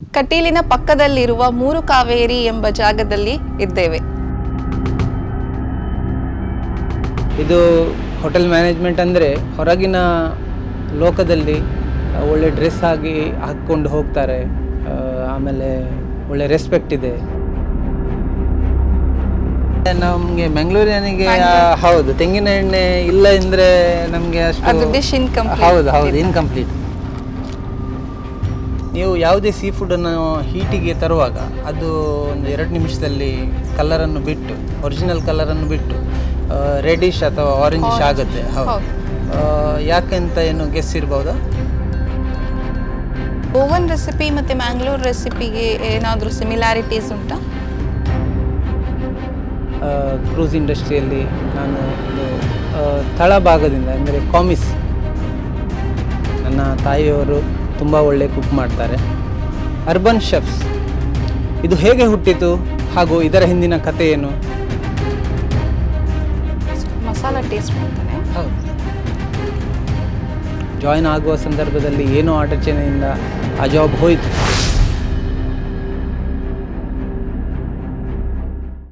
ಕಟೀಲಿನ ಪಕ್ಕದಲ್ಲಿರುವ ಮೂರು ಕಾವೇರಿ ಎಂಬ ಜಾಗದಲ್ಲಿ ಇದ್ದೇವೆ. ಇದು ಹೋಟೆಲ್ ಮ್ಯಾನೇಜ್ಮೆಂಟ್ ಅಂದರೆ ಹೊರಗಿನ ಲೋಕದಲ್ಲಿ ಒಳ್ಳೆ ಡ್ರೆಸ್ ಆಗಿ ಹಾಕ್ಕೊಂಡು ಹೋಗ್ತಾರೆ. ಆಮೇಲೆ ಒಳ್ಳೆ ರೆಸ್ಪೆಕ್ಟ್ ಇದೆ. ನಮಗೆ ಬೆಂಗಳೂರಿನಿಗೆ ಹೌದು ತೆಂಗಿನ ಎಣ್ಣೆ ಇಲ್ಲ ಅಂದರೆ ನಮಗೆ ಅಷ್ಟು ಡಿಶ್ ಹೌದು ಇನ್ಕಂಪ್ಲೀಟ್. ನೀವು ಯಾವುದೇ ಸೀ ಫುಡನ್ನು ಹೀಟಿಗೆ ತರುವಾಗ ಅದು ಒಂದು 2 ನಿಮಿಷದಲ್ಲಿ ಕಲರನ್ನು ಬಿಟ್ಟು ಒರಿಜಿನಲ್ ಕಲರನ್ನು ಬಿಟ್ಟು ರೆಡಿಶ್ ಅಥವಾ ಆರೆಂಜಿಶ್ ಆಗುತ್ತೆ. ಹೌದು. ಯಾಕೆಂತ ಏನು ಗೆಸ್ ಇರ್ಬೋದಾ? ಓವನ್ ರೆಸಿಪಿ ಮತ್ತು ಮ್ಯಾಂಗ್ಳೂರ್ ರೆಸಿಪಿಗೆ ಏನಾದರೂ ಸಿಮಿಲಾರಿಟೀಸ್ ಉಂಟಾ? ಕ್ರೂಸ್ ಇಂಡಸ್ಟ್ರಿಯಲ್ಲಿ ನಾನು ಇದು ತಳಭಾಗದಿಂದ ಅಂದರೆ ಕಾಮಿಸ್, ನನ್ನ ತಾಯಿಯವರು ತುಂಬ ಒಳ್ಳೆ ಕುಕ್ ಮಾಡ್ತಾರೆ. ಅರ್ಬನ್ ಶೆಫ್ಸ್ ಇದು ಹೇಗೆ ಹುಟ್ಟಿತು ಹಾಗೂ ಇದರ ಹಿಂದಿನ ಕಥೆ ಏನು? ಮಸಾಲ ಟೇಸ್ಟ್ ಮಾಡ್ತಾನೆ. ಹೌದು. ಜಾಯಿನ್ ಆಗುವ ಸಂದರ್ಭದಲ್ಲಿ ಏನೋ ಅಡಚಣೆಯಿಂದ ಆ ಜಾಬ್ ಹೋಯಿತು.